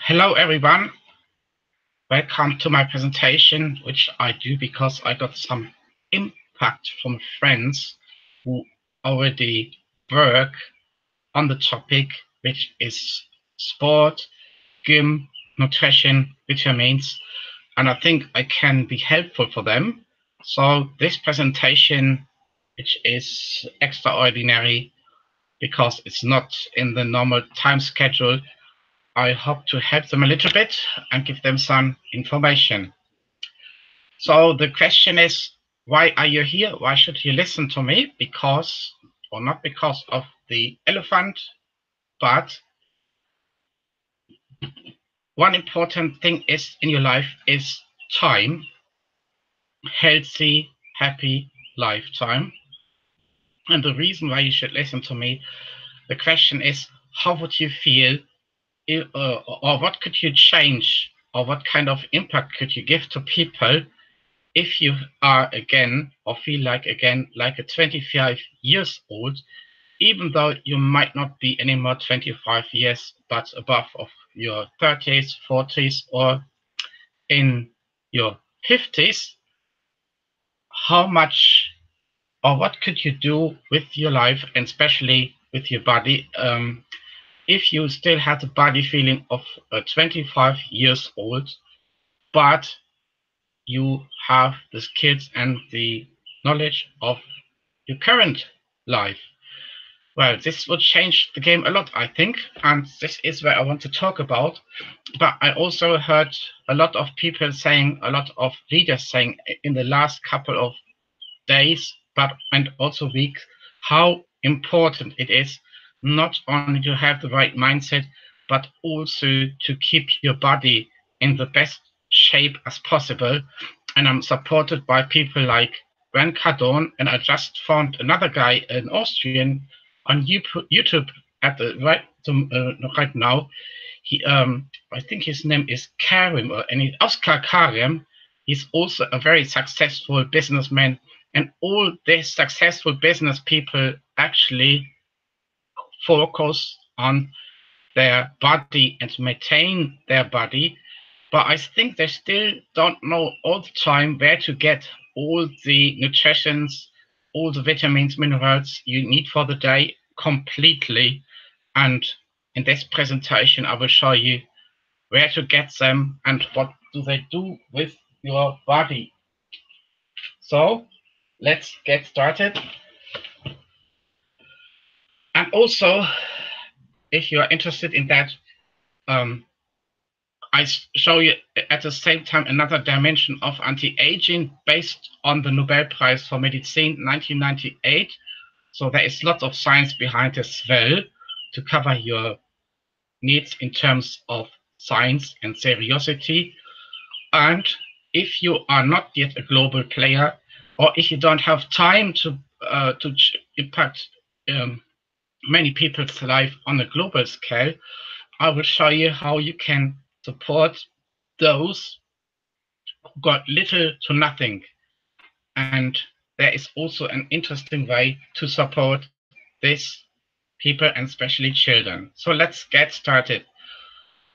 Hello, everyone. Welcome to my presentation, which I do because I got some impact from friends who already work on the topic, which is sport, gym, nutrition, vitamins, and I think I can be helpful for them. So this presentation, which is extraordinary because it's not in the normal time schedule, I hope to help them a little bit and give them some information. So the question is, why are you here? Why should you listen to me? Because, or not because of the elephant, but one important thing is in your life is time, healthy, happy lifetime. And the reason why you should listen to me, the question is, how would you feel, or what could you change, or what kind of impact could you give to people if you are again or feel like again like a 25 years old, even though you might not be anymore 25 years, but above of your 30s, 40s, or in your 50s, how much or what could you do with your life and especially with your body if you still have the body feeling of a 25 years old, but you have the skills and the knowledge of your current life. Well, this would change the game a lot, I think, and this is where I want to talk about. But I also heard a lot of people saying, a lot of leaders saying in the last couple of days, but and also weeks, how important it is not only to have the right mindset, but also to keep your body in the best shape as possible. And I'm supported by people like Grant Cardone, and I just found another guy, an Austrian, on YouTube at the right now. He, I think his name is Karim, or any Oscar Karim. He's also a very successful businessman, and all these successful business people actually focus on their body and maintain their body. But I think they still don't know all the time where to get all the nutritions, all the vitamins, minerals you need for the day completely. And in this presentation, I will show you where to get them and what do they do with your body. So let's get started. And also, if you are interested in that, I show you at the same time another dimension of anti-aging based on the Nobel Prize for Medicine 1998. So there is lots of science behind as well to cover your needs in terms of science and seriosity. And if you are not yet a global player, or if you don't have time to impact many people's life on a global scale, I will show you how you can support those who got little to nothing. And there is also an interesting way to support these people and especially children. So let's get started.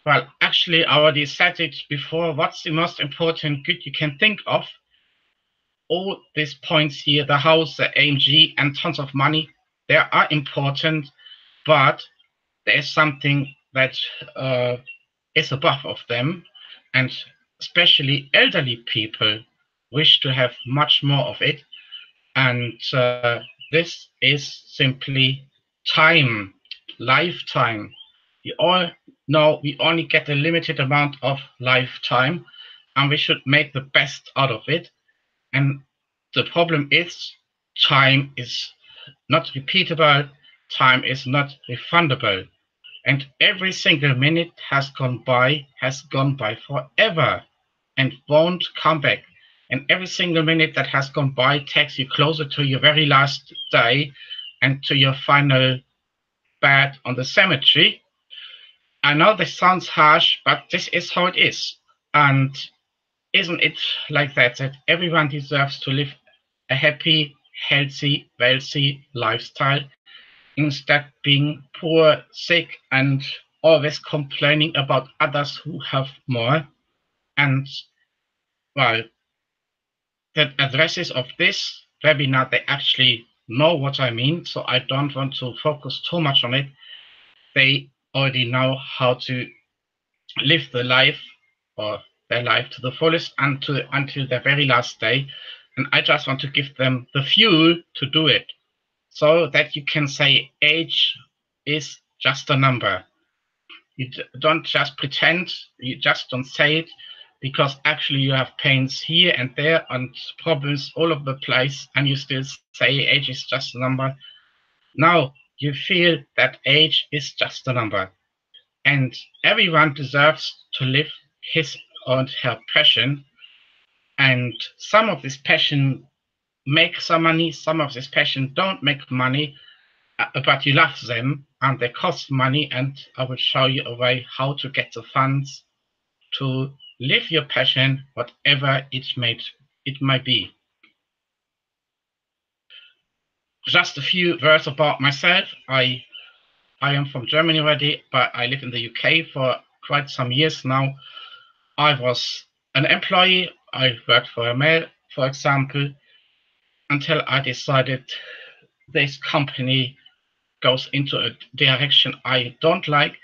Well, actually, I already said it before. What's the most important good you can think of? All these points here, the house, the AMG, and tons of money, they are important, but there is something that is above of them, and especially elderly people wish to have much more of it, and this is simply time, lifetime. We all know we only get a limited amount of lifetime, and we should make the best out of it. And the problem is time is not repeatable, time is not refundable. And every single minute has gone by forever and won't come back. And every single minute that has gone by takes you closer to your very last day and to your final bed on the cemetery. I know this sounds harsh, but this is how it is. And isn't it like that, that everyone deserves to live a happy, healthy, wealthy lifestyle instead being poor, sick, and always complaining about others who have more. And well, the addresses of this webinar, they actually know what I mean, so I don't want to focus too much on it. They already know how to live the life or their life to the fullest until their very last day. And I just want to give them the fuel to do it, so that you can say age is just a number. You don't just pretend, you just don't say it, because actually you have pains here and there and problems all over the place, and you still say age is just a number. Now you feel that age is just a number, and everyone deserves to live his or her passion. And some of this passion make some money, some of this passion don't make money, but you love them and they cost money. And I will show you a way how to get the funds to live your passion, whatever it might be. Just a few words about myself. I am from Germany already, but I live in the UK for quite some years now. I was an employee. I worked for a mail, for example, until I decided this company goes into a direction I don't like,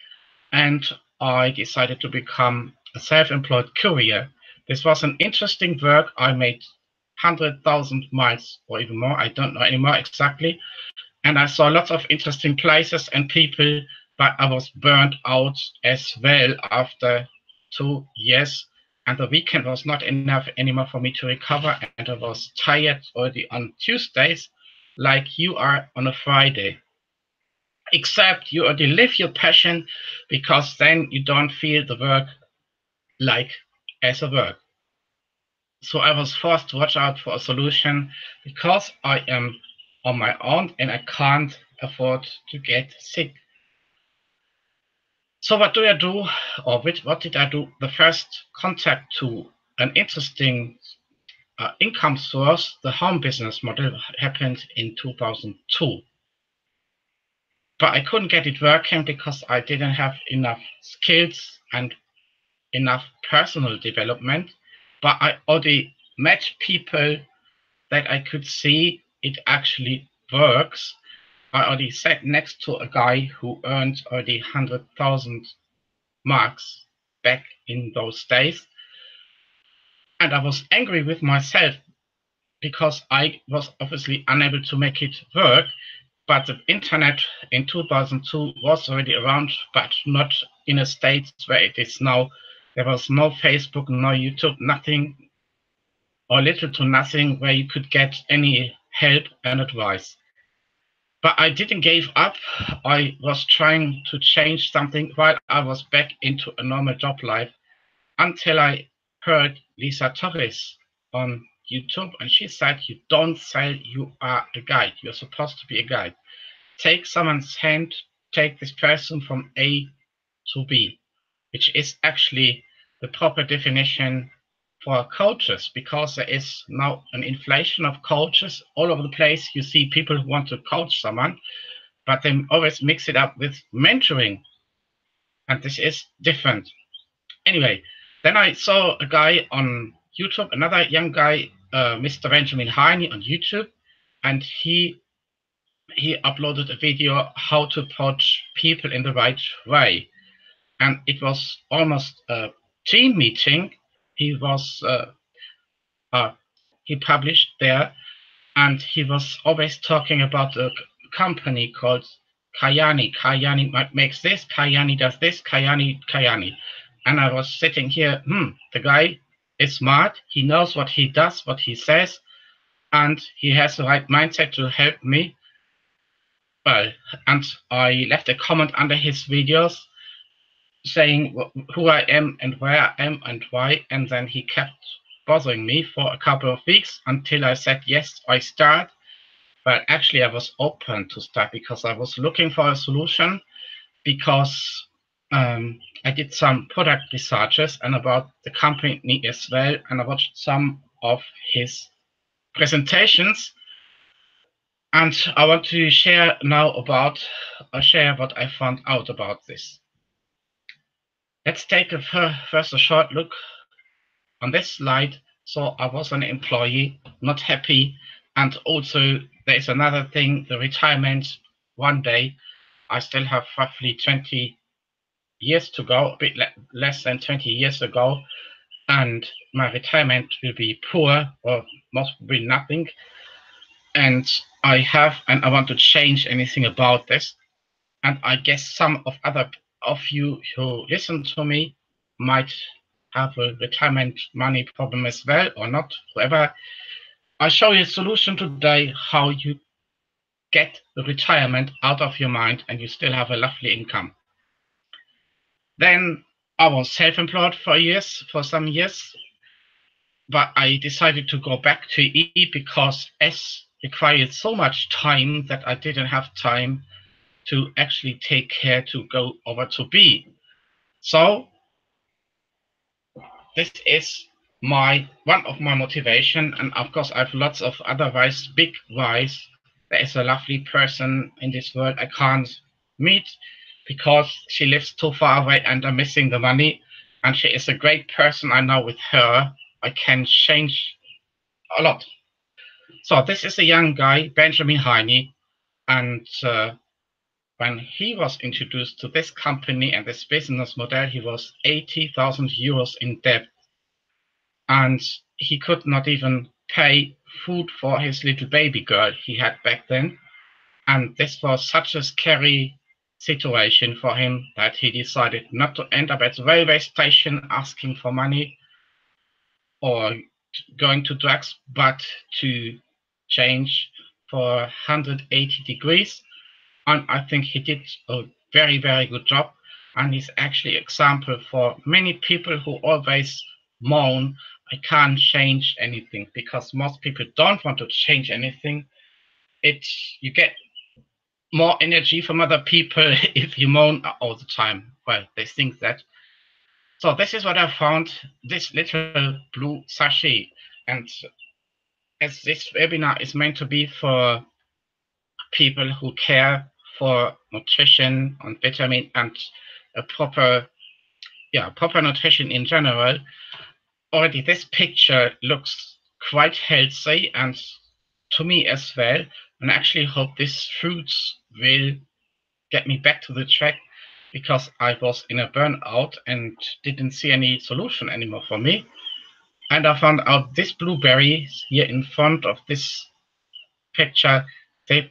and I decided to become a self-employed courier. This was an interesting work. I made 100,000 miles or even more. I don't know anymore exactly. And I saw lots of interesting places and people, but I was burned out as well after 2 years. And the weekend was not enough anymore for me to recover. And I was tired already on Tuesdays, like you are on a Friday. Except you already live your passion, because then you don't feel the work like as a work. So I was forced to watch out for a solution, because I am on my own and I can't afford to get sick. So what do I do, or what did I do? The first contact to an interesting income source, the home business model, happened in 2002. But I couldn't get it working because I didn't have enough skills and enough personal development. But I already met people that I could see it actually works. I already sat next to a guy who earned already 100,000 marks back in those days. And I was angry with myself because I was obviously unable to make it work. But the internet in 2002 was already around, but not in a state where it is now. There was no Facebook, no YouTube, nothing, or little to nothing where you could get any help and advice. But I didn't give up. I was trying to change something while I was back into a normal job life, until I heard Lisa Torres on YouTube, and she said, you don't sell, you are a guide. You're supposed to be a guide. Take someone's hand, take this person from A to B, which is actually the proper definition for coaches, because there is now an inflation of coaches all over the place. You see people who want to coach someone, but they always mix it up with mentoring, and this is different. Anyway, then I saw a guy on YouTube, another young guy, Mr. Benjamin Heine on YouTube, and he uploaded a video how to approach people in the right way. And it was almost a team meeting. He was he published there, and he was always talking about a company called Kayani. Kayani makes this, Kayani does this, Kayani. And I was sitting here, the guy is smart, he knows what he does, what he says, and he has the right mindset to help me. Well, and I left a comment under his videos saying who I am and where I am and why, and then he kept bothering me for a couple of weeks until I said, yes, I start. But actually I was open to start because I was looking for a solution, because I did some product researches and about the company as well, and I watched some of his presentations. And I want to share now share what I found out about this. Let's take first a short look on this slide. So I was an employee, not happy. And also there's another thing, the retirement. One day, I still have roughly 20 years to go, a bit less than 20 years ago. And my retirement will be poor or most will nothing. And I want to change anything about this. And I guess some of you who listen to me might have a retirement money problem as well, or not, whoever. I'll show you a solution today how you get the retirement out of your mind and you still have a lovely income. Then I was self-employed for some years, but I decided to go back to E because S required so much time that I didn't have time to actually take care to go over to B. So this is one of my motivation, and of course I have lots of other whys, big whys. There is a lovely person in this world I can't meet because she lives too far away and I'm missing the money, and she is a great person. I know with her I can change a lot. So this is a young guy, Benjamin Heine, and when he was introduced to this company and this business model, he was 80,000 euros in debt, and he could not even pay food for his little baby girl he had back then. And this was such a scary situation for him that he decided not to end up at the railway station asking for money or going to drugs, but to change for 180 degrees. And I think he did a very, very good job. And he's actually an example for many people who always moan, I can't change anything, because most people don't want to change anything. You get more energy from other people if you moan all the time. Well, they think that. So this is what I found, this little blue sachet. And as this webinar is meant to be for people who care for nutrition and vitamin and a proper nutrition in general, already this picture looks quite healthy and to me as well. And I actually hope these fruits will get me back to the track, because I was in a burnout and didn't see any solution anymore for me. And I found out these blueberries here in front of this picture, they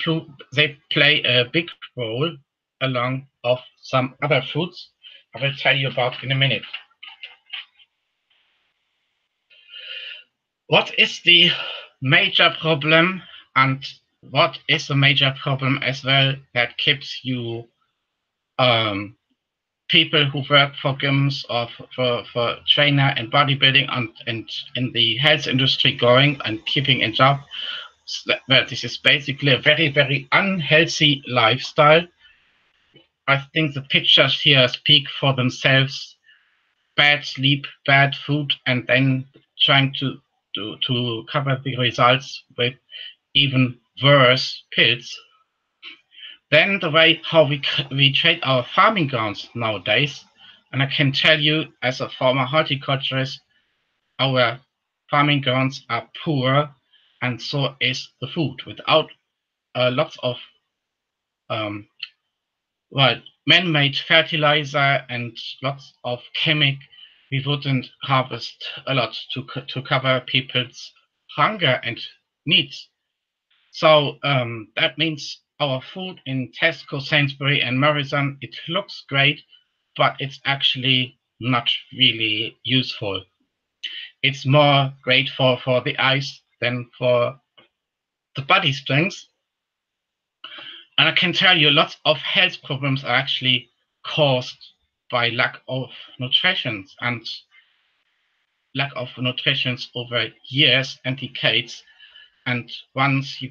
play a big role along of some other foods I will tell you about in a minute. What is the major problem, and what is the major problem as well that keeps you people who work for gyms or for trainer and bodybuilding and in the health industry going and keeping a job? Well, this is basically a very, very unhealthy lifestyle. I think the pictures here speak for themselves. Bad sleep, bad food, and then trying to cover the results with even worse pills. Then the way how we trade our farming grounds nowadays, and I can tell you as a former horticulturist, our farming grounds are poor, and so is the food. Without lots of well, man-made fertilizer and lots of chemic, we wouldn't harvest a lot to cover people's hunger and needs. So that means our food in Tesco, Sainsbury, and Morrison, it looks great, but it's actually not really useful. It's more great for the eyes than for the body strength. And I can tell you lots of health problems are actually caused by lack of nutrition, and lack of nutrition over years and decades. And once you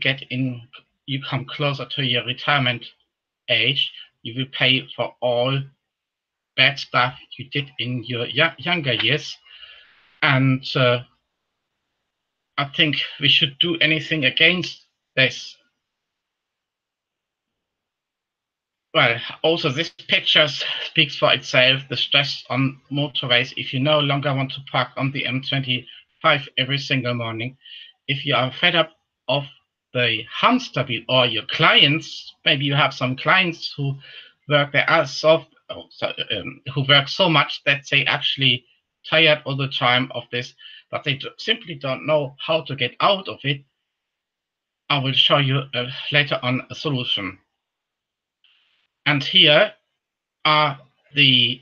come closer to your retirement age, you will pay for all bad stuff you did in your younger years. And I think we should do anything against this. well, also this picture speaks for itself. The stress on motorways, if you no longer want to park on the M25 every single morning, if you are fed up of the hamster wheel, or your clients, maybe you have some clients who work their ass off, who work so much that they actually tired all the time of this, but they simply don't know how to get out of it. I will show you later on a solution. And here are the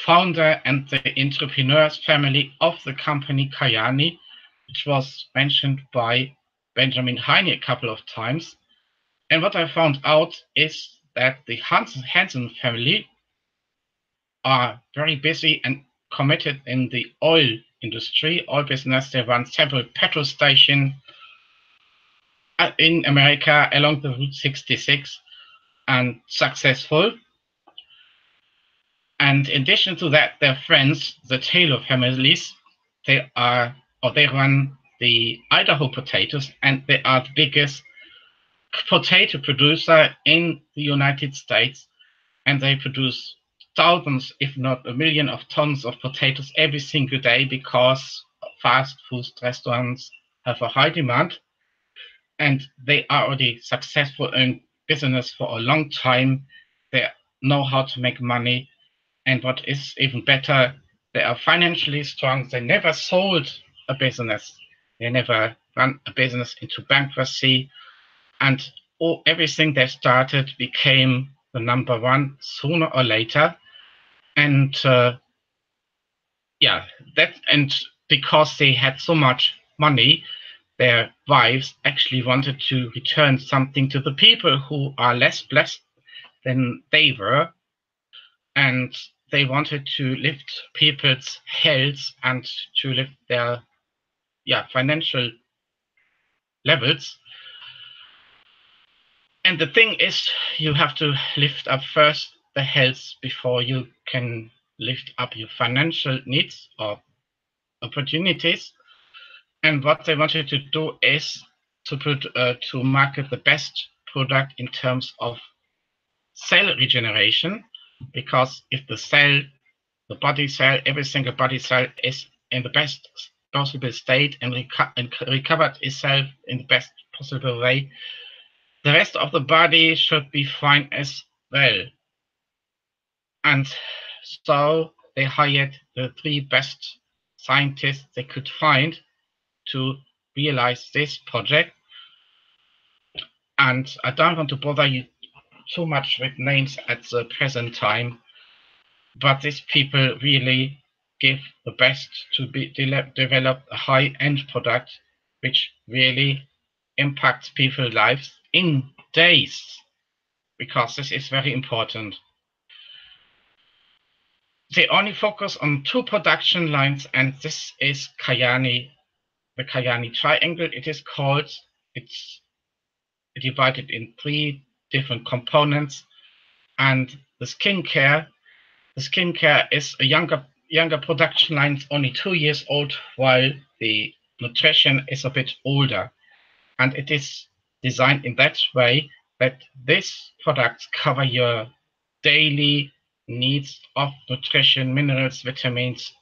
founder and the entrepreneurs family of the company Kayani, which was mentioned by Benjamin Heine a couple of times. And what I found out is that the Hansen family are very busy and committed in the oil industry, oil business. They run several petrol stations in America along the Route 66 and successful. And in addition to that, their friends, the Taylor families, they run the Idaho potatoes, and they are the biggest potato producer in the United States, and they produce thousands, if not a million, of tons of potatoes every single day because fast food restaurants have a high demand, and they are already successful in business for a long time. They know how to make money. And what is even better, they are financially strong. They never sold a business. They never ran a business into bankruptcy. And everything they started became the number one sooner or later. And and because they had so much money, their wives actually wanted to return something to the people who are less blessed than they were. And they wanted to lift people's health and to lift their financial levels. And the thing is, you have to lift up first the health before you can lift up your financial needs or opportunities. And what they wanted to do is to market the best product in terms of cell regeneration, because if the body cell, every single body cell is in the best possible state and recovered itself in the best possible way, the rest of the body should be fine as well. And so they hired the 3 best scientists they could find to realize this project. And I don't want to bother you too much with names at the present time, but these people really give the best to develop a high-end product which really impacts people's lives in days, because this is very important. They only focus on 2 production lines, and this is Kayani, the Kayani triangle. It is called. It's divided in 3 different components, and the skincare is a younger production line, only 2 years old, while the nutrition is a bit older. And it is designed in that way that these products cover your daily needs of nutrition, minerals, vitamins,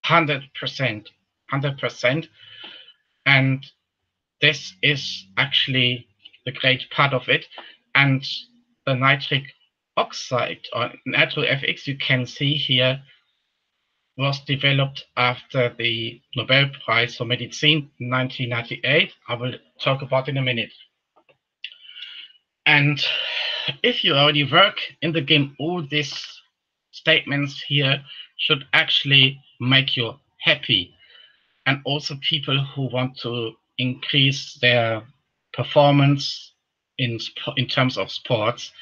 100%. And this is actually the great part of it. And the nitric oxide, or NitroFX, you can see here, was developed after the Nobel Prize for Medicine in 1998. I will talk about in a minute. And if you already work in the game, all these statements here should actually make you happy. And also people who want to increase their performance in terms of sports,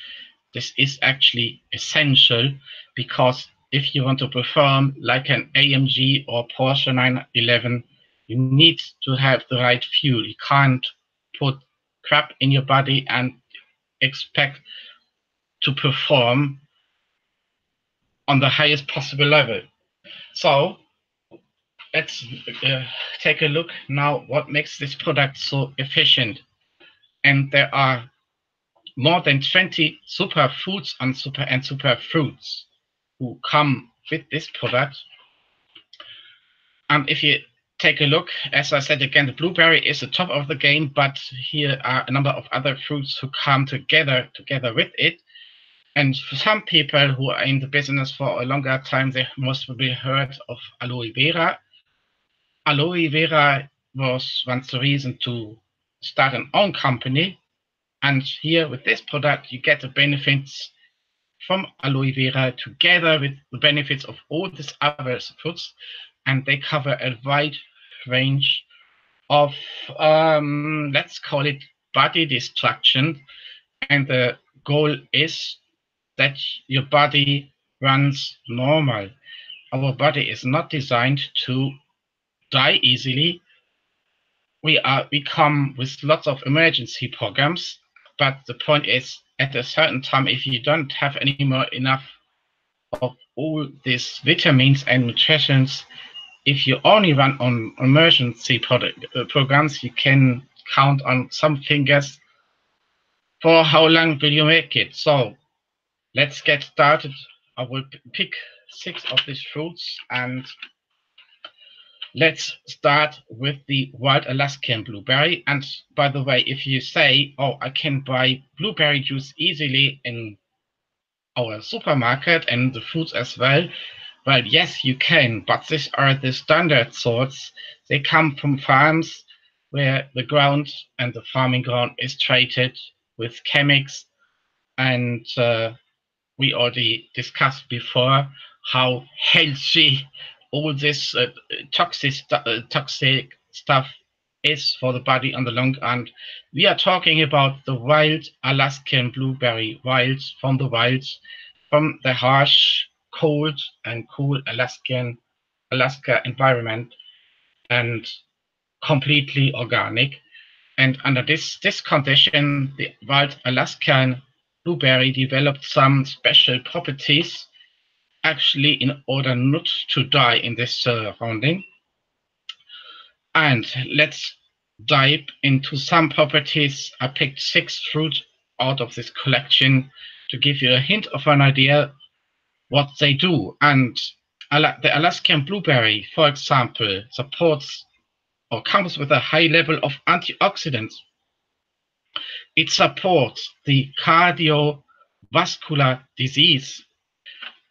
this is actually essential, because if you want to perform like an AMG or Porsche 911, you need to have the right fuel. You can't put crap in your body and expect to perform on the highest possible level. So let's take a look now what makes this product so efficient. And there are more than 20 superfoods and superfruits who come with this product. And if you take a look, as I said again, the blueberry is the top of the game, but here are a number of other fruits who come together with it. And for some people who are in the business for a longer time, they must have heard of aloe vera. Aloe vera was once the reason to start an own company. And here with this product, you get the benefits from aloe vera together with the benefits of all these other fruits. And they cover a wide range of, let's call it body destruction. And the goal is that your body runs normal. Our body is not designed to die easily. We come with lots of emergency programs, but the point is, at a certain time, if you don't have any more enough of all these vitamins and nutritions, if you only run on emergency programs, you can count on some fingers for how long will you make it. So let's get started. I will pick 6 of these fruits, and let's start with the wild Alaskan blueberry. And by the way, if you say, oh, I can buy blueberry juice easily in our supermarket and the fruits as well, well, yes, you can, but these are the standard sorts. They come from farms where the ground and the farming ground is treated with chemics, and we already discussed before how healthy all this toxic stuff is for the body on the long run. We are talking about the wild Alaskan blueberry, from the harsh, cold and cool Alaska environment, and completely organic. And under this condition, the wild Alaskan blueberry developed some special properties, actually, in order not to die in this surrounding. And let's dive into some properties. I picked 6 fruits out of this collection to give you a hint of an idea what they do. And the Alaskan blueberry, for example, supports or comes with a high level of antioxidants. It supports the cardiovascular disease.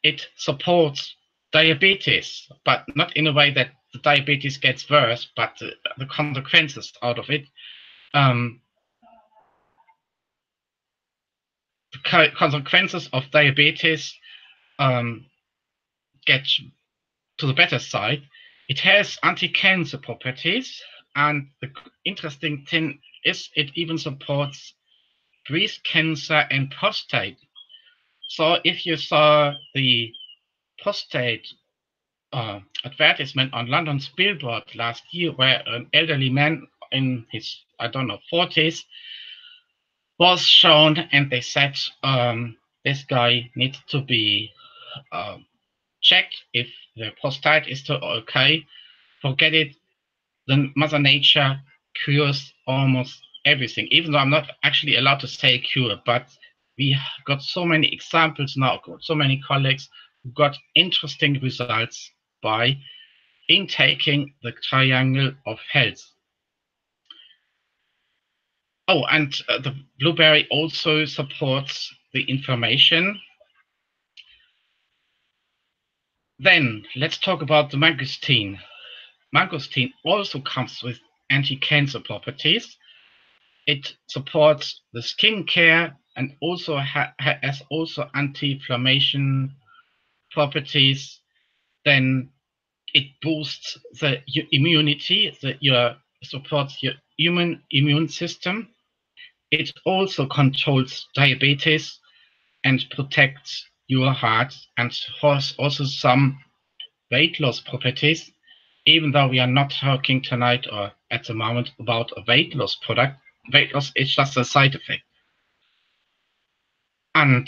It supports diabetes, but not in a way that the diabetes gets worse, but the consequences out of it. The consequences of diabetes get to the better side. It has anti-cancer properties, and the interesting thing is it even supports breast cancer and prostate. So if you saw the prostate advertisement on London's billboard last year, where an elderly man in his, I don't know, 40s was shown, and they said this guy needs to be checked if the prostate is still okay. Forget it. Then Mother Nature cures almost everything, even though I'm not actually allowed to say cure, but we got so many examples now, got so many colleagues who got interesting results by intaking the triangle of health. Oh, and the blueberry also supports the inflammation. Then let's talk about the mangosteen. Mangosteen also comes with anti-cancer properties. It supports the skin care and also has also anti-inflammation properties. Then it boosts the immunity, supports your human immune system. It also controls diabetes and protects your heart, and has also some weight loss properties, even though we are not talking tonight or at the moment about a weight loss product. Weight loss is just a side effect. And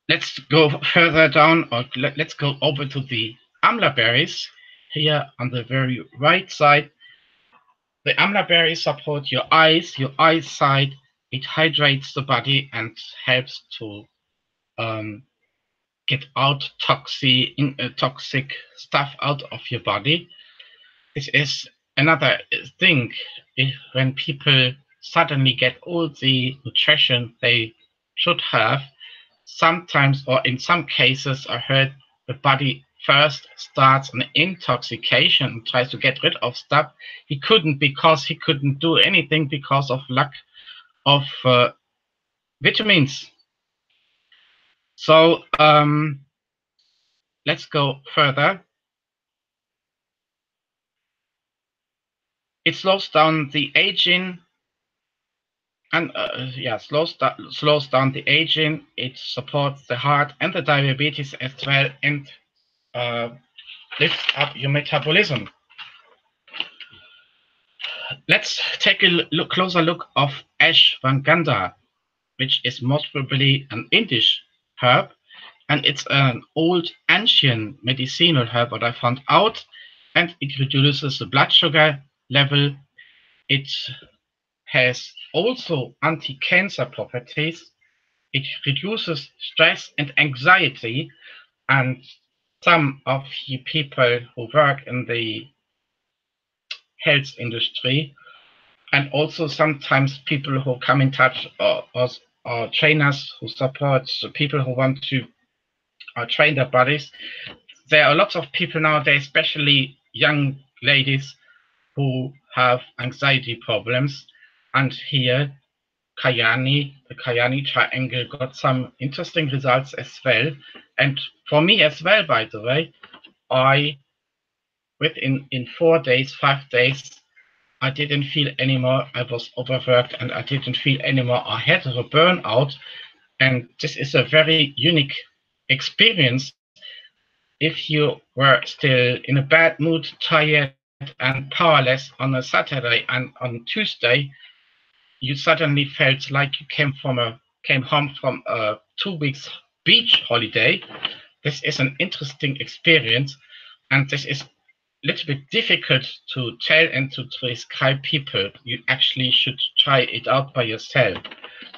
let's go further down, or let's go over to the amla berries. Here on the very right side, the amla berries support your eyes, your eyesight, It hydrates the body and helps to get out toxic stuff out of your body. This is another thing. When people suddenly get all the nutrition they should have, sometimes, or in some cases, I heard the body first starts an intoxication and tries to get rid of stuff he couldn't, because he couldn't do anything because of lack of vitamins. So let's go further. It slows down the aging, and slows down the aging. It supports the heart and the diabetes as well, and lifts up your metabolism. Let's take a closer look of ashwagandha, which is most probably an Indian herb, and it's an old ancient medicinal herb, what I found out, and it reduces the blood sugar level. It has also anti-cancer properties. It reduces stress and anxiety, and some of the people who work in the health industry, and also sometimes people who come in touch, or trainers who support the people who want to train their bodies. There are lots of people nowadays, especially young ladies, who have anxiety problems, and here the Kayani triangle got some interesting results as well. And for me as well, by the way, in 4 days, 5 days, I didn't feel anymore I was overworked, and I didn't feel anymore I had a burnout. And this is a very unique experience. If you were still in a bad mood, tired and powerless on a Saturday, and on Tuesday you suddenly felt like you came home from a 2 weeks beach holiday. This is an interesting experience, and this is a little bit difficult to tell and to describe people. You actually should try it out by yourself.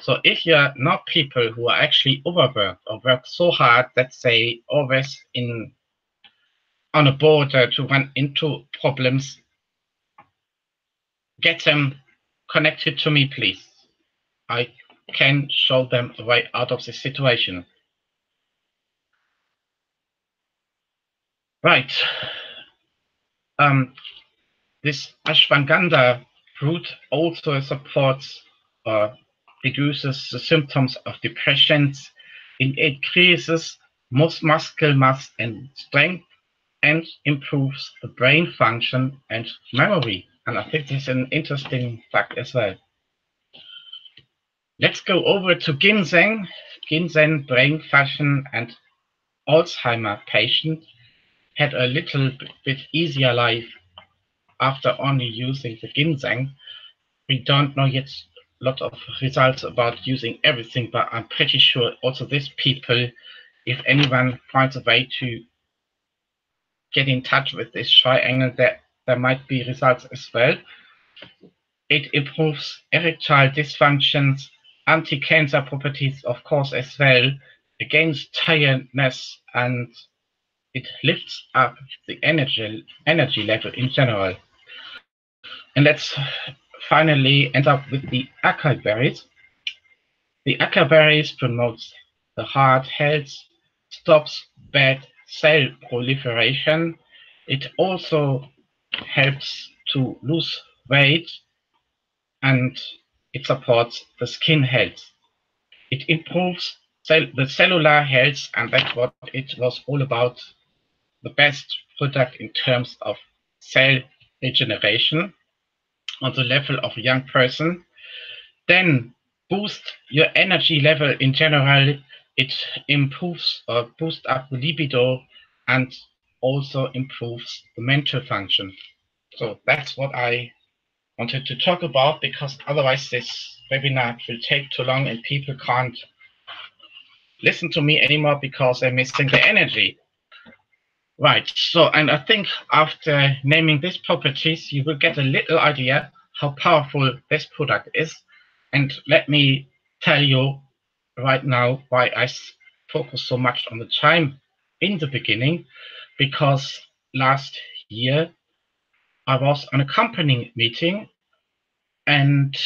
So if you're not people who are actually overworked or work so hard that they always on a border to run into problems, get them connected to me, please. I can show them a way out of this situation. Right. This ashwagandha root also supports or reduces the symptoms of depression. It increases muscle mass and strength, and improves the brain function and memory. And I think this is an interesting fact as well. Let's go over to ginseng. Ginseng brain function and Alzheimer patient had a little bit easier life after only using the ginseng. We don't know yet a lot of results about using everything, but I'm pretty sure also these people, if anyone finds a way to get in touch with this triangle, there might be results as well. It improves erectile dysfunctions, anti-cancer properties, of course, as well, against tiredness, and it lifts up the energy level in general. And let's finally end up with the acai berries. The acai berries promotes the heart health, stops bad cell proliferation. It also helps to lose weight, and it supports the skin health. It improves the cellular health, and that's what it was all about. The best product in terms of cell regeneration on the level of a young person. Then boost your energy level in general. It improves or boosts up the libido, and also improves the mental function. So that's what I wanted to talk about, because otherwise this webinar will take too long and people can't listen to me anymore because they're missing the energy. Right, so, and I think after naming these properties, you will get a little idea how powerful this product is. And let me tell you right now why I focus so much on the time in the beginning, because last year I was on a company meeting, and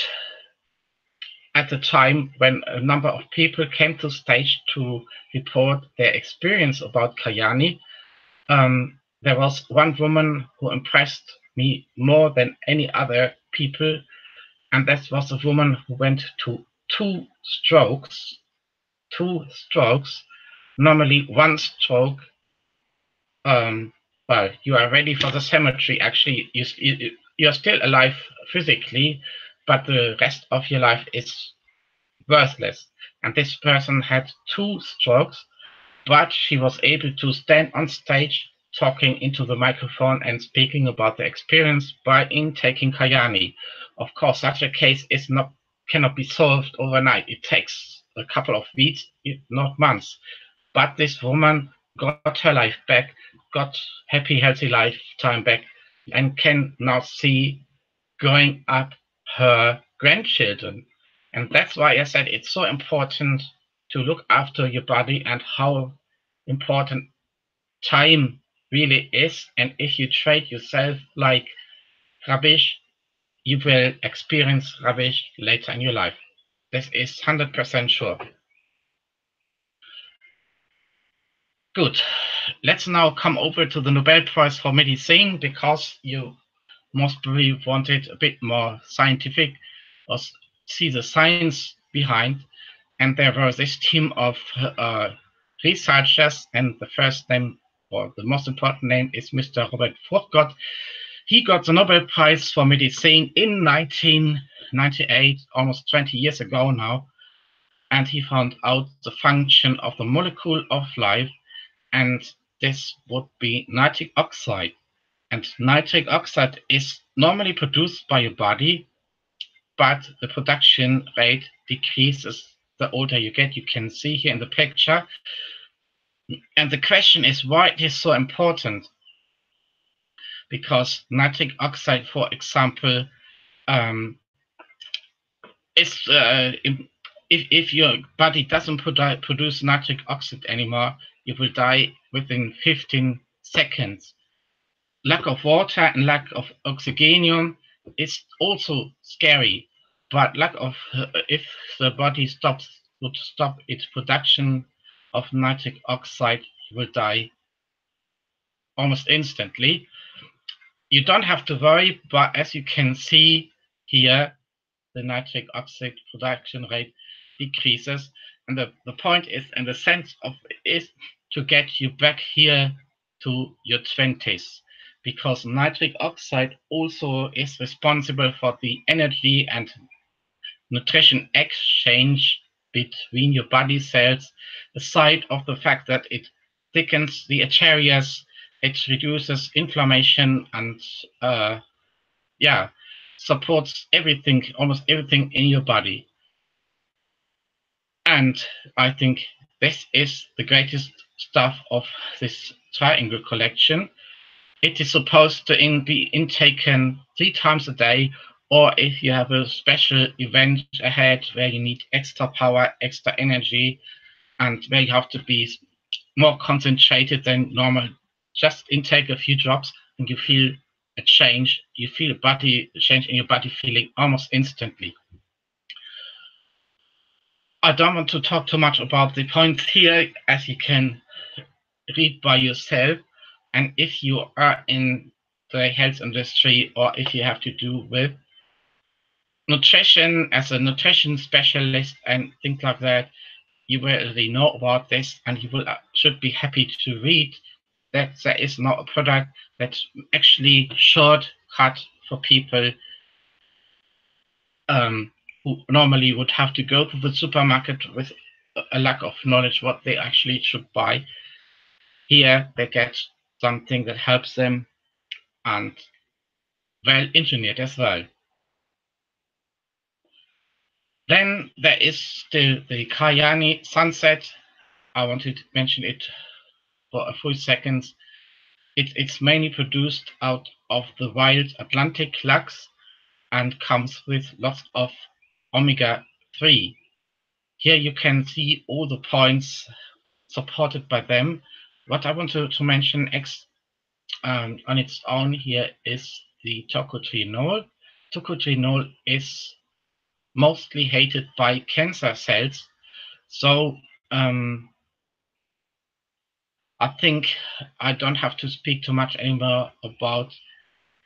at the time when a number of people came to stage to report their experience about Kajaani, there was one woman who impressed me more than any other people, and that was a woman who went to two strokes. Two strokes. Normally, one stroke. Um, well, you are ready for the cemetery. Actually, you're still alive physically, but the rest of your life is worthless. And this person had two strokes, but she was able to stand on stage talking into the microphone and speaking about the experience by intaking Kajaani. Of course, such a case is not cannot be solved overnight. It takes a couple of weeks, if not months. But this woman got her life back, got happy, healthy lifetime back, and can now see growing up her grandchildren. And that's why I said it's so important to look after your body and how important time really is. And if you treat yourself like rubbish, you will experience rubbish later in your life. This is 100% sure. Good. Let's now come over to the Nobel Prize for Medicine, because you most probably wanted a bit more scientific or see the science behind. And there was this team of researchers, and the first name, or the most important name, is Mr. Robert Furtgott. He got the Nobel Prize for Medicine in 1998, almost 20 years ago now, and he found out the function of the molecule of life, and this would be nitric oxide. And nitric oxide is normally produced by your body, but the production rate decreases the older you get. You can see here in the picture. And the question is why it is so important. Because nitric oxide, for example, is if your body doesn't produce nitric oxide anymore, you will die within 15 seconds. Lack of water and lack of oxygen is also scary, but lack of if the body would stop its production of nitric oxide, you will die almost instantly. You don't have to worry, but as you can see here, the nitric oxide production rate decreases. And the point is, and the sense of it is to get you back here to your 20s, because nitric oxide also is responsible for the energy and nutrition exchange between your body cells, aside of the fact that it thickens the arteries, it reduces inflammation, and yeah, supports everything, almost everything in your body. And I think this is the greatest stuff of this triangle collection. It is supposed to be intaken 3 times a day, or if you have a special event ahead where you need extra power, extra energy, and where you have to be more concentrated than normal, just intake a few drops and you feel a change. You feel a change in your body feeling almost instantly. I don't want to talk too much about the points here, as you can read by yourself. And if you are in the health industry, or if you have to do with nutrition as a nutrition specialist and things like that, you will already know about this, and you should be happy to read that there is not a product that's actually shortcut for people who normally would have to go to the supermarket with a lack of knowledge what they actually should buy. Here they get something that helps them, and well engineered as well. Then there is still the Kajaani sunset. I wanted to mention it for a few seconds. It's mainly produced out of the wild Atlantic lux and comes with lots of omega-3. Here you can see all the points supported by them. What I want to mention on its own here is the tocotrienol. Tocotrienol is mostly hated by cancer cells. So I think I don't have to speak too much anymore about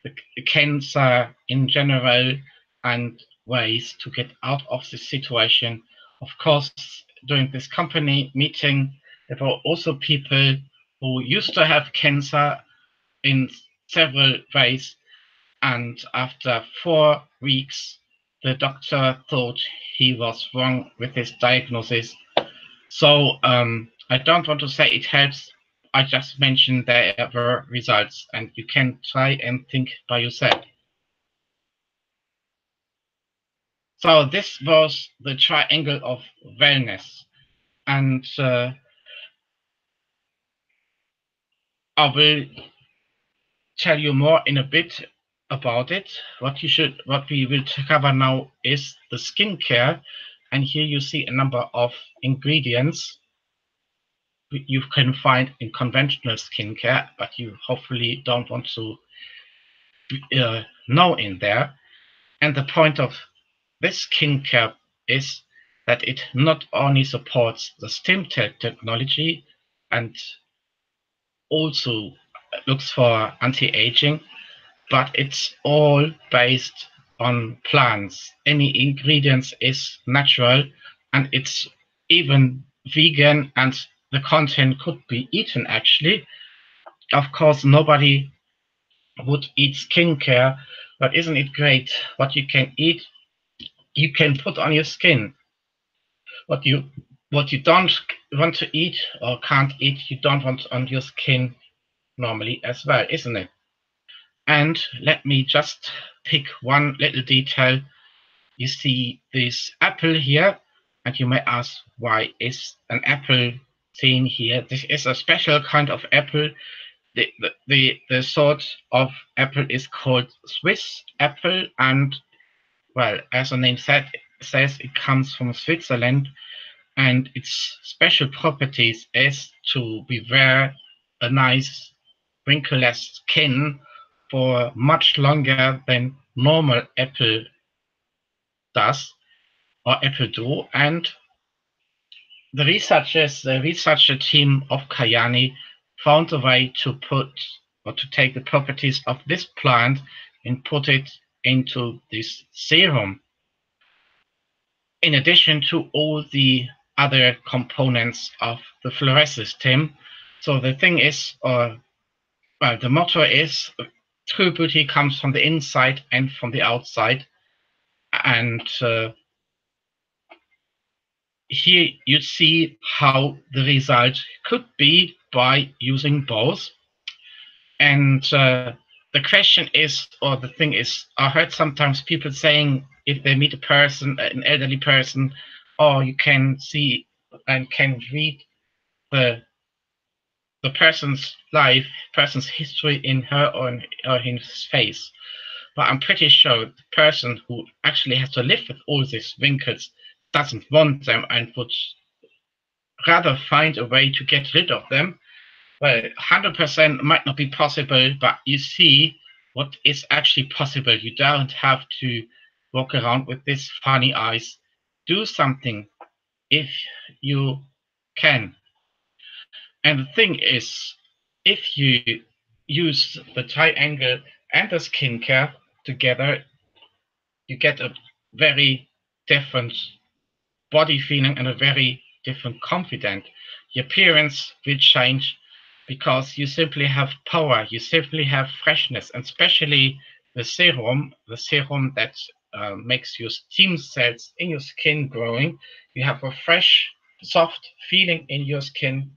the cancer in general and ways to get out of this situation. Of course, during this company meeting, there were also people who used to have cancer in several ways, and after 4 weeks, the doctor thought he was wrong with his diagnosis. So I don't want to say it helps. I just mentioned there were results, and you can try and think by yourself. So this was the triangle of wellness, and I will tell you more in a bit about it. What we will cover now is the skincare, and here you see a number of ingredients you can find in conventional skincare, but you hopefully don't want to know in there. And the point of this skincare is that it not only supports the stem cell technology and also looks for anti-aging, but it's all based on plants. Any ingredients is natural, and it's even vegan, and the content could be eaten actually. Of course, nobody would eat skincare, but isn't it great what you can eat? You can put on your skin. What you don't want to eat or can't eat, you don't want on your skin normally as well, isn't it? And let me just pick one little detail. You see this apple here, and you may ask, why is an apple seen here? This is a special kind of apple. The sort of apple is called Swiss apple, and well, as the name says, it comes from Switzerland, and its special properties is to bear a nice wrinkleless skin for much longer than normal apple does or apple do. And the researcher team of Kayani found a way to put or to take the properties of this plant and put it into this serum, in addition to all the other components of the florist system. So the thing is, well, the motto is, true beauty comes from the inside and from the outside. And here you see how the result could be by using both. And the question is, or the thing is, I heard sometimes people saying, if they meet a person, an elderly person, oh, you can see and can read the person's life, person's history in her or his face. But I'm pretty sure the person who actually has to live with all these wrinkles doesn't want them and would rather find a way to get rid of them. Well, 100% might not be possible, but you see what is actually possible. You don't have to walk around with these funny eyes. Do something if you can. And the thing is, if you use the triangle and the skincare together, you get a very different body feeling and a very different confidence. Your appearance will change because you simply have power, you simply have freshness, and especially the serum that makes your stem cells in your skin growing. You have a fresh, soft feeling in your skin,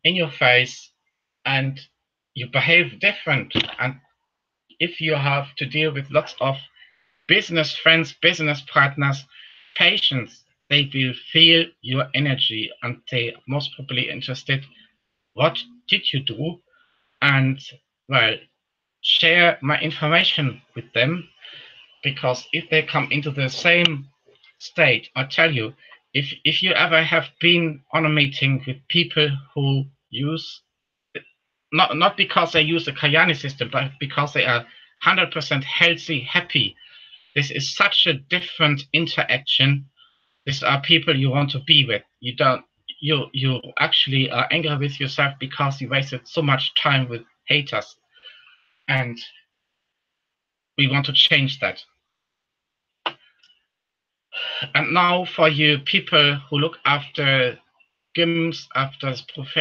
in your face, and you behave different. And if you have to deal with lots of business friends, business partners, patients, they will feel your energy and they most probably interested, what did you do? And well, share my information with them, because if they come into the same state, I tell you, if you ever have been on a meeting with people who use, not because they use the Kayani system, but because they are 100% healthy, happy, this is such a different interaction. These are people you want to be with. You don't, you actually are angry with yourself because you wasted so much time with haters, and we want to change that. And now for you people who look after gyms, after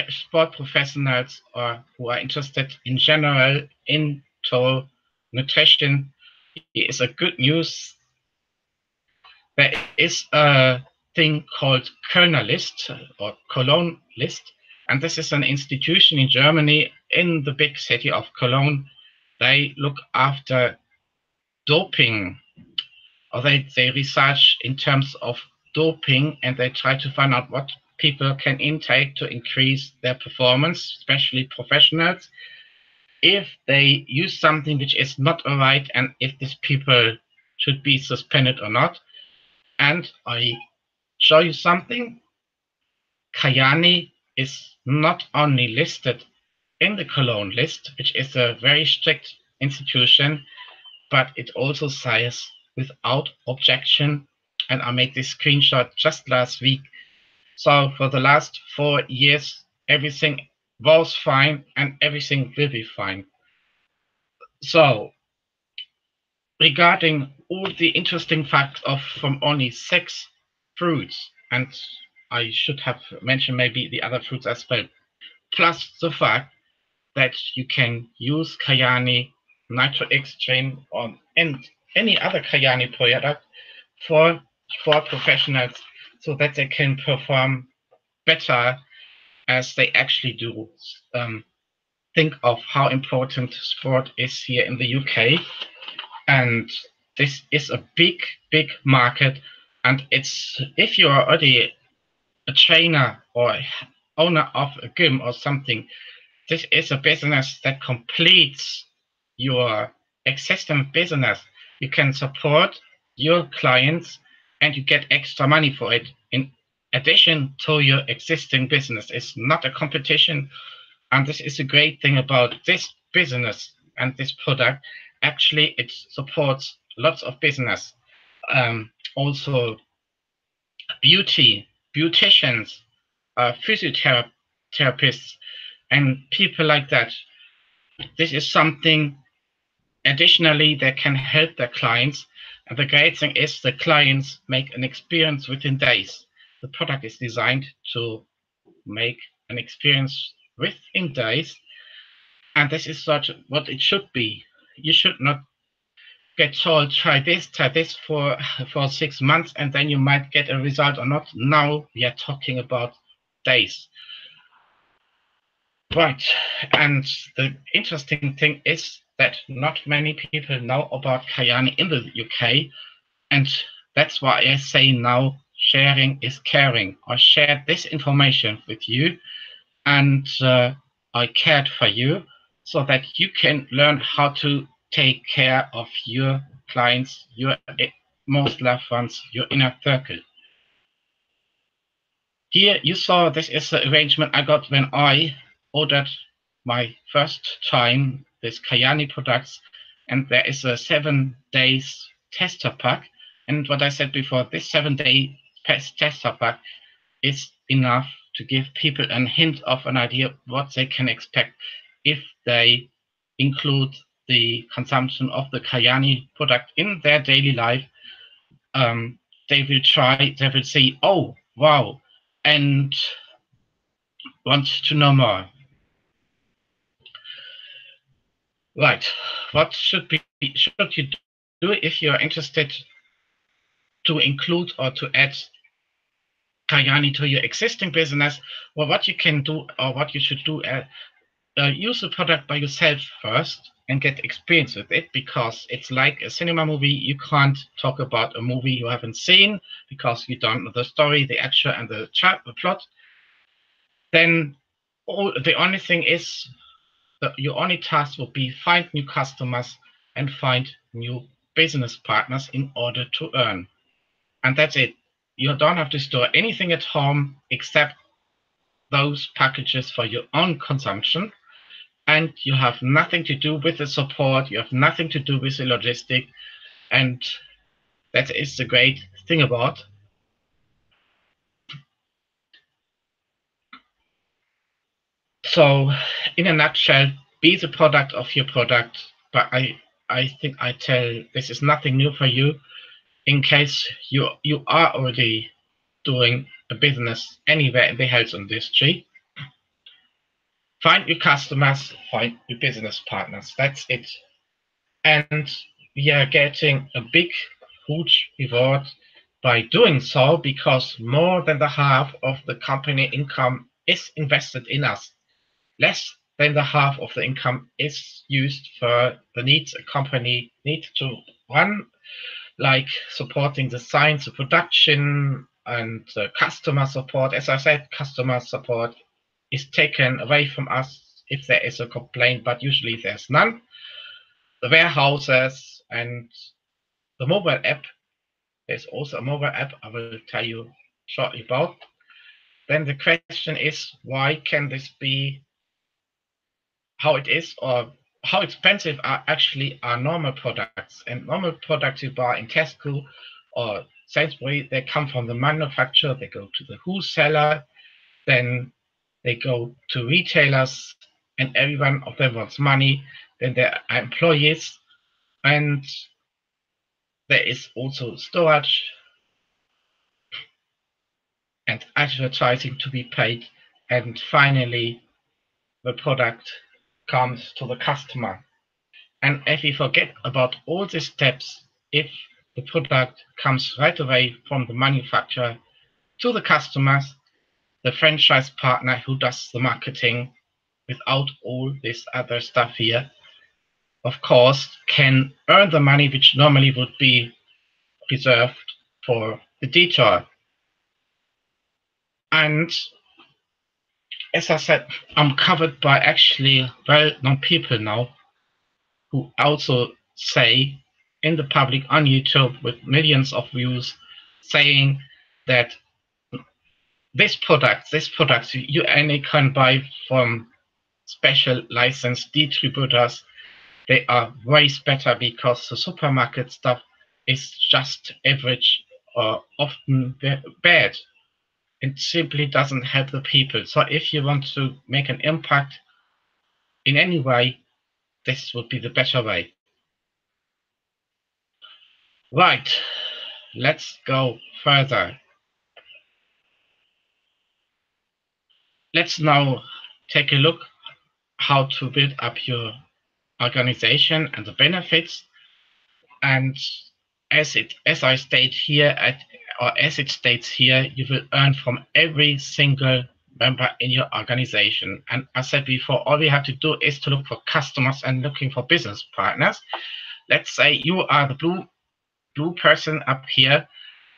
sport professionals, or who are interested in general into nutrition, here is a good news. There is a thing called Kölner List or Cologne List, and this is an institution in Germany in the big city of Cologne. They look after doping, or they research in terms of doping, and they try to find out what people can intake to increase their performance, especially professionals, if they use something which is not right, and if these people should be suspended or not. And I show you something. Kayani is not only listed in the Cologne list, which is a very strict institution, but it also says without objection. And I made this screenshot just last week. So for the last 4 years, everything was fine and everything will be fine. So regarding all the interesting facts from only 6 fruits, and I should have mentioned maybe the other fruits as well, plus the fact that you can use Kayani, Nitro Extreme, and any other Kayani product for professionals, so that they can perform better as they actually do. Think of how important sport is here in the UK, and this is a big market. And it's, if you are already a trainer or owner of a gym or something, this is a business that completes your existing business. You can support your clients and you get extra money for it in addition to your existing business. It's not a competition, and this is a great thing about this business and this product. Actually, it supports lots of business. Also beauticians, physiotherapists, and people like that. This is something additionally that can help their clients. And the great thing is the clients make an experience within days. The product is designed to make an experience within days. And this is such what it should be. You should not get told, try this for 6 months, and then you might get a result or not. Now we are talking about days. Right, and the interesting thing is that not many people know about Kayani in the UK, and that's why I say now sharing is caring. I shared this information with you, and I cared for you so that you can learn how to take care of your clients, your most loved ones, your inner circle. Here you saw this is the arrangement I got when I ordered my first time this Kayani products, and there is a 7 days tester pack. And what I said before, this 7-day tester pack is enough to give people a hint of an idea what they can expect if they include the consumption of the Kayani product in their daily life. They will see, oh, wow, and want to know more. Right, what should you do if you're interested to include or to add Kayani to your existing business? Well, what you can do, or what you should do, use the product by yourself first and get experience with it, because it's like a cinema movie. You can't talk about a movie you haven't seen because you don't know the story, the action, and the plot. Then the only thing is, your only task will be find new customers and find new business partners in order to earn. and that's it. You don't have to store anything at home except those packages for your own consumption, and you have nothing to do with the support, you have nothing to do with the logistic, and that is the great thing about. So in a nutshell, be the product of your product, but I think I tell this is nothing new for you. In case you are already doing a business anywhere in the health industry, find your customers, find your business partners. That's it. And we are getting a big, huge reward by doing so, because more than the half of the company income is invested in us. Less than the half of the income is used for the needs a company needs to run, like supporting the science, the production, and customer support. As I said, customer support is taken away from us if there is a complaint, but usually there's none. The warehouses and the mobile app, there's also a mobile app I will tell you shortly about. Then the question is, why can this be how it is, or how expensive are actually our normal products? And normal products you buy in Tesco or Sainsbury, they come from the manufacturer, they go to the wholesaler, then they go to retailers, and every one of them wants money. Then there are employees, and there is also storage and advertising to be paid. And finally, the product comes to the customer. And if we forget about all the steps, if the product comes right away from the manufacturer to the customers, the franchise partner who does the marketing without all this other stuff here, of course, can earn the money which normally would be reserved for the detour. And as I said, I'm covered by actually well-known people now who also say in the public on YouTube with millions of views, saying that this product you only can buy from special licensed distributors. They are way better because the supermarket stuff is just average or often bad. It simply doesn't help the people. So if you want to make an impact in any way, this would be the better way. Right, let's go further. Let's now take a look how to build up your organization and the benefits. And as I state here, or as it states here, you will earn from every single member in your organization. And as I said before, all we have to do is to look for customers and looking for business partners. Let's say you are the blue person up here.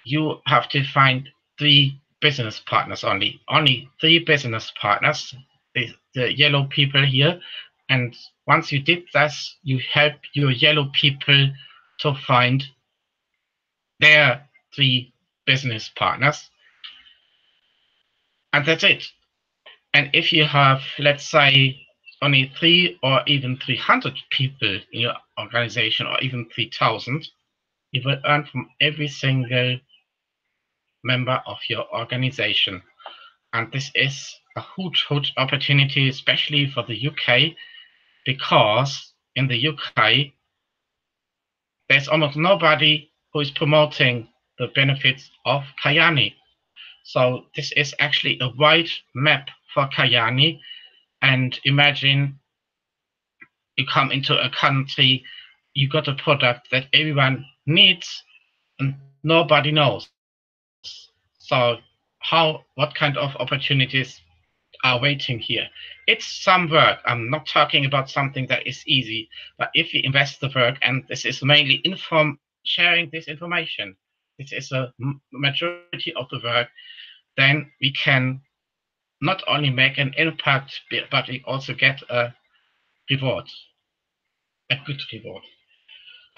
You have to find 3 business partners only 3 business partners, the yellow people here. And once you did this, you help your yellow people to find their 3 business partners, and that's it. And if you have, let's say, only 3 or even 300 people in your organization, or even 3,000, you will earn from every single member of your organization. And this is a huge opportunity, especially for the UK, because in the UK, there's almost nobody who is promoting the benefits of Kayani. So this is actually a wide map for Kayani. And imagine you come into a country, you got a product that everyone needs and nobody knows. So what kind of opportunities are waiting here? It's some work. I'm not talking about something that is easy, but if you invest the work, and this is mainly sharing this information, this is a majority of the work, then we can not only make an impact, but we also get a reward, a good reward.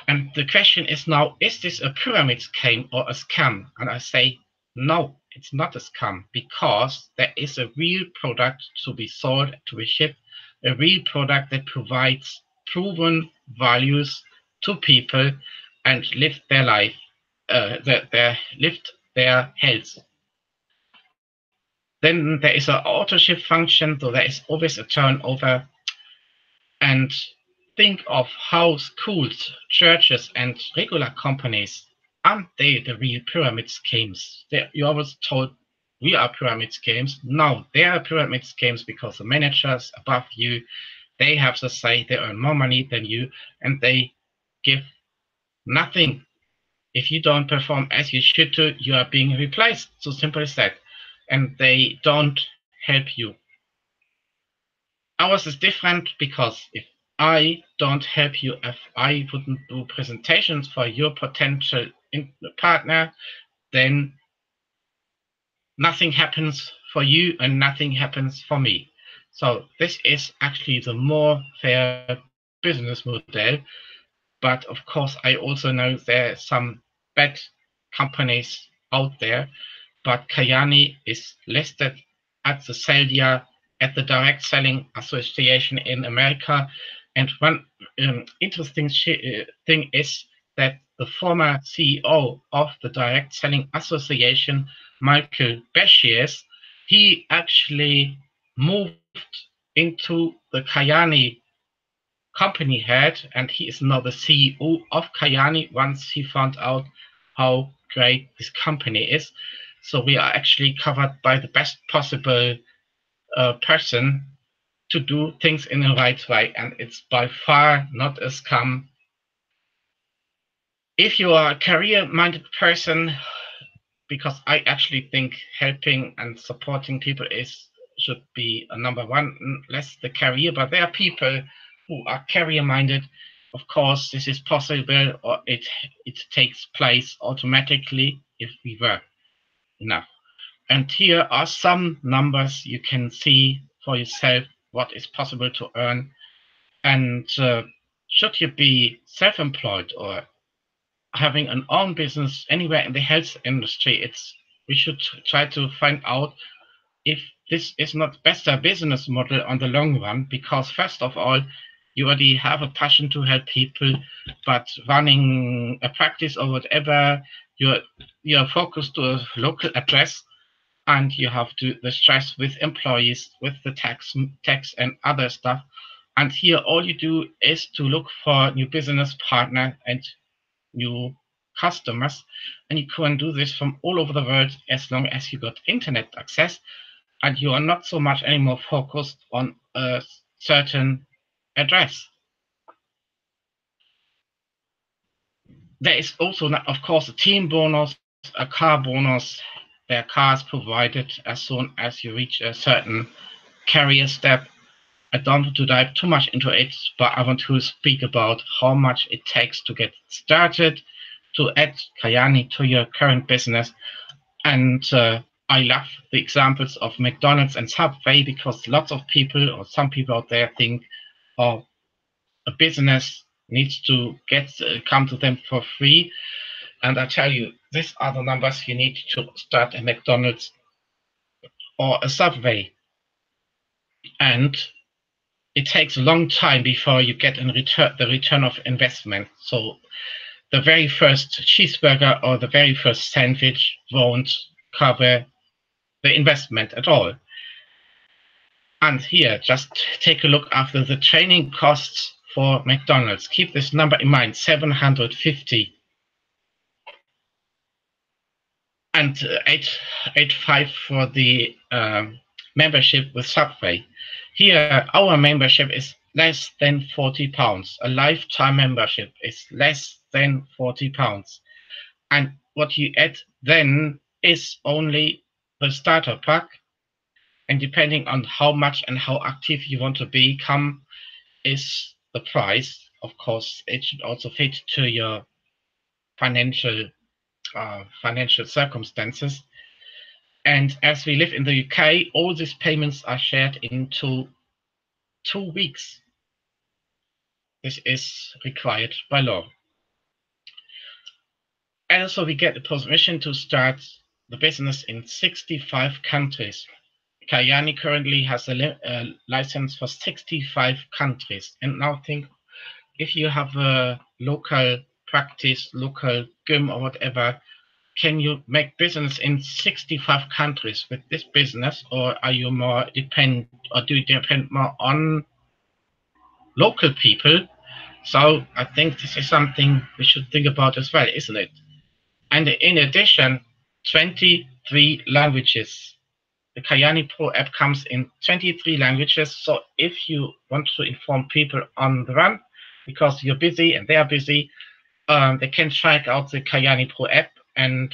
And the question is now, is this a pyramid scheme or a scam? And I say, no, it's not a scam, because there is a real product to be sold, to be shipped, a real product that provides proven values to people and live their life, lift their health. Then there is an auto ship function, so there is always a turnover. And think of how schools, churches, and regular companies, aren't they the real pyramid schemes? You always told we are pyramid schemes. No, they are pyramid schemes because the managers above you, they have the say, they earn more money than you, and they give nothing. If you don't perform as you should do, you are being replaced. So simple as that. And they don't help you. Ours is different because if I don't help you, if I wouldn't do presentations for your potential partner, then nothing happens for you and nothing happens for me. So this is actually the more fair business model. But of course, I also know there are some bad companies out there, but Kayani is listed at the CELDIA, at the Direct Selling Association in America. And one interesting thing is that the former CEO of the Direct Selling Association, Michael Beshears, he actually moved into the Kayani company head, and he is now the CEO of Kayani once he found out how great this company is. So we are actually covered by the best possible person to do things in the right way, and it's by far not a scam. If you are a career-minded person, because I actually think helping and supporting people should be a number one, less the career, but there are people who are career-minded. Of course, this is possible, or it takes place automatically if we work enough. And here are some numbers you can see for yourself what is possible to earn. And should you be self-employed or having an own business anywhere in the health industry, we should try to find out if this is not better business model on the long run, because first of all, you already have a passion to help people, but running a practice or whatever, you're focused to a local address, and you have the stress with employees, with the tax and other stuff. And here all you do is to look for new business partner and new customers, and you can do this from all over the world as long as you got internet access, and you are not so much anymore focused on a certain address. There is also, of course, a team bonus, a car bonus. There are cars provided as soon as you reach a certain career step. I don't want to dive too much into it, but I want to speak about how much it takes to get started, to add Kayani to your current business. And I love the examples of McDonald's and Subway, because lots of people, or some people out there, think, oh, a business needs to come to them for free. And I tell you, these are the numbers you need to start a McDonald's or a Subway. And it takes a long time before you get the return of investment. So the very first cheeseburger or the very first sandwich won't cover the investment at all. And here, just take a look after the training costs for McDonald's. Keep this number in mind, 750. And 885 for the membership with Subway. Here, our membership is less than £40. A lifetime membership is less than £40. And what you add then is only the starter pack. And depending on how much and how active you want to become is the price. Of course, it should also fit to your financial circumstances. And as we live in the UK, all these payments are shared into 2 weeks. This is required by law. also we get the permission to start the business in 65 countries. Kajaani currently has a license for 65 countries. And now think, if you have a local practice, local gym or whatever, can you make business in 65 countries with this business, or are you more depend, or do you depend more on local people? So I think this is something we should think about as well, isn't it? And in addition, 23 languages. The Kajaani Pro app comes in 23 languages. So if you want to inform people on the run, because you're busy and they are busy, they can check out the Kajaani Pro app. And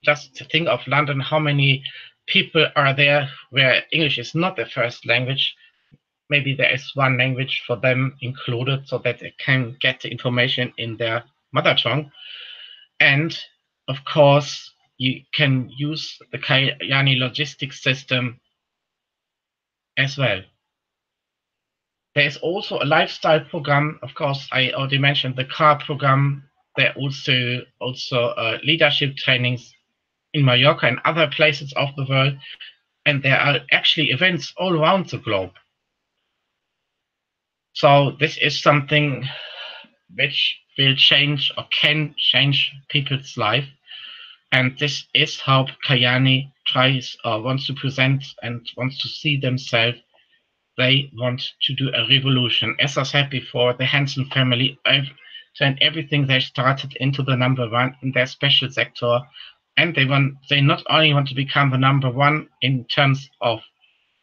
just think of London, how many people are there where English is not their first language. Maybe there is one language for them included so that they can get the information in their mother tongue. And of course, you can use the Kajaani logistics system as well. There is also a lifestyle program. Of course, I already mentioned the car program. There are also leadership trainings in Mallorca and other places of the world. And there are actually events all around the globe. So this is something which will change or can change people's life. And this is how Kajaani tries or wants to present and wants to see themselves. They want to do a revolution. As I said before, the Hansen family turned everything they started into the number one in their special sector. And they not only want to become the number one in terms of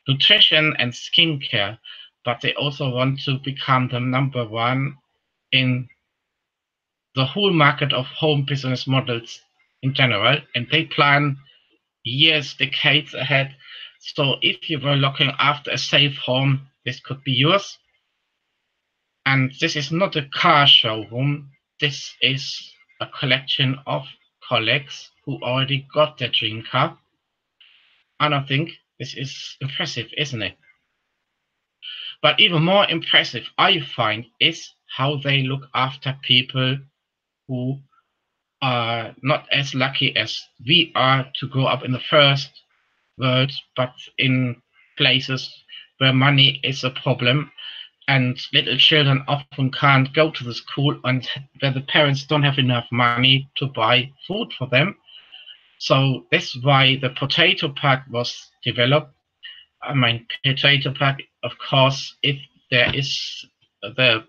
nutrition and skincare, but they also want to become the number one in the whole market of home business models in general. And they plan years, decades ahead. So if you were looking after a safe home, this could be yours. And this is not a car showroom. This is a collection of colleagues who already got their dream car. And I think this is impressive, isn't it? But even more impressive, I find, is how they look after people who are not as lucky as we are to grow up in the first world, but in places where money is a problem and little children often can't go to the school and where the parents don't have enough money to buy food for them. So that's why the potato park was developed. I mean, potato park, of course, if there is the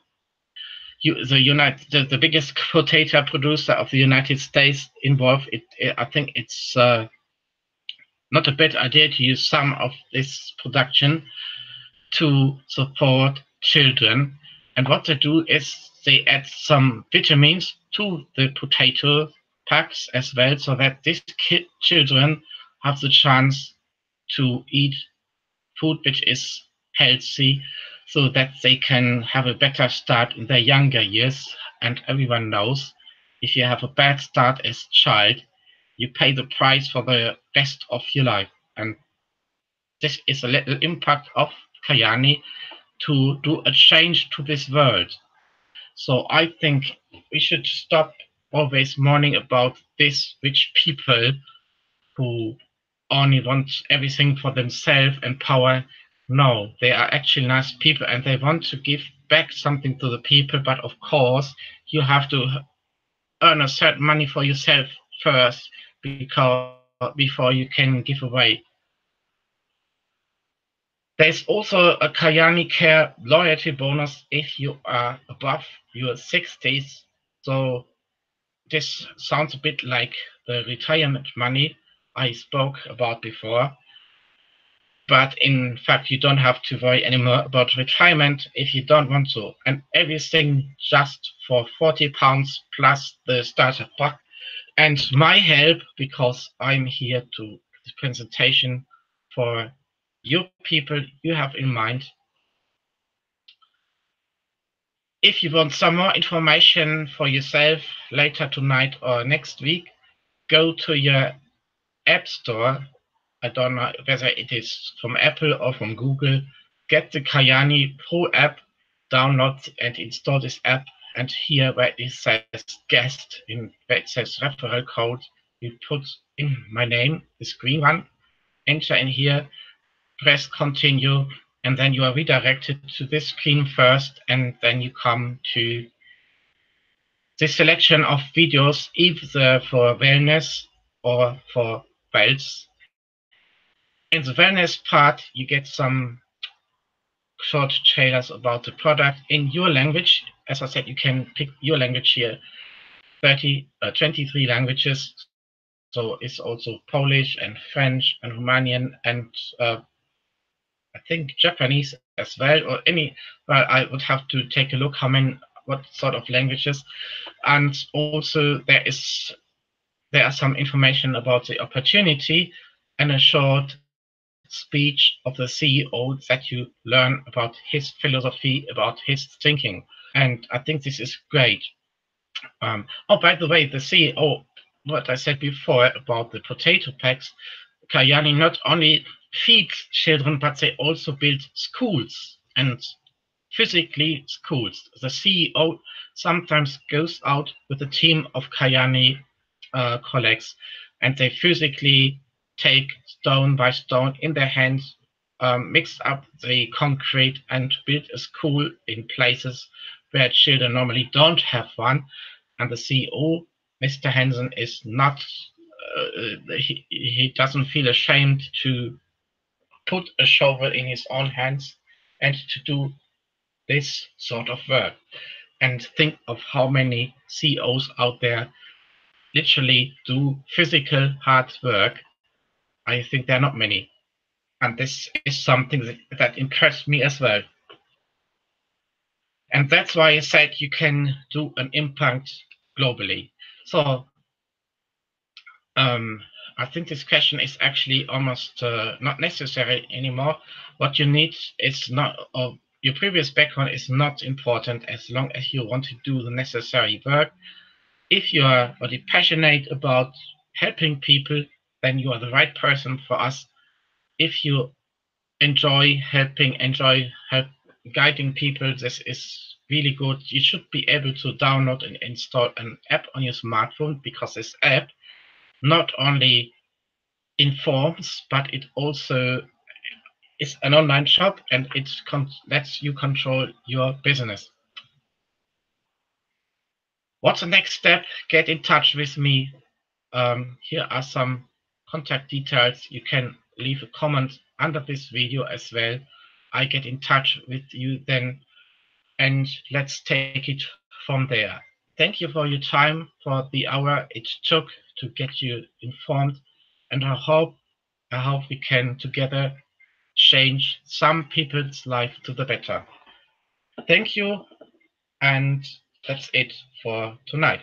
biggest potato producer of the United States involved, I think it's not a bad idea to use some of this production to support children. And what they do is they add some vitamins to the potato packs as well, so that these children have the chance to eat food which is healthy, so that they can have a better start in their younger years. And everyone knows, if you have a bad start as a child, you pay the price for the rest of your life. And this is a little impact of Kajaani to do a change to this world. So I think we should stop always mourning about this rich people who only want everything for themselves and power. No, they are actually nice people and they want to give back something to the people. But of course, you have to earn a certain money for yourself first, before you can give away. There's also a Kajaani Care loyalty bonus if you are above your 60s. So this sounds a bit like the retirement money I spoke about before. But in fact, you don't have to worry anymore about retirement if you don't want to. And everything just for £40 plus the starter pack. And my help, because I'm here to this presentation for you people you have in mind. If you want some more information for yourself later tonight or next week, go to your app store. I don't know whether it is from Apple or from Google. Get the Kajaani Pro app, download and install this app, and here where it says guest, where it says referral code, you put in my name, this green one, enter in here, press continue, and then you are redirected to this screen first, and then you come to the selection of videos, either for wellness or for wealth. In the wellness part, you get some short trailers about the product in your language. As I said, you can pick your language here. 23 languages, so it's also Polish and French and Romanian and I think Japanese as well, or any. Well, I would have to take a look what sort of languages, and also there are some information about the opportunity and a short speech of the CEO that you learn about his philosophy, about his thinking, and I think this is great. Oh, by the way, the CEO, what I said before about the potato packs, Kayani not only feeds children, but they also build schools and physically schools. The CEO sometimes goes out with a team of Kayani colleagues, and they physically take stone by stone in their hands, mix up the concrete, and build a school in places where children normally don't have one. And the CEO, Mr. Hansen, is not, he doesn't feel ashamed to put a shovel in his own hands and to do this sort of work. And think of how many CEOs out there literally do physical hard work. I think there are not many. And this is something that impressed me as well. And that's why I said you can do an impact globally. So I think this question is actually almost not necessary anymore. What you need is not, or your previous background is not important as long as you want to do the necessary work. If you are really passionate about helping people, then you are the right person for us. If you enjoy guiding people, this is really good. You should be able to download and install an app on your smartphone, because this app not only informs, but it also is an online shop, and it lets you control your business. What's the next step? Get in touch with me. Here are some contact details. You can leave a comment under this video as well. I get in touch with you then, and let's take it from there. Thank you for your time, for the hour it took to get you informed, and I hope we can together change some people's life to the better. Thank you, and that's it for tonight.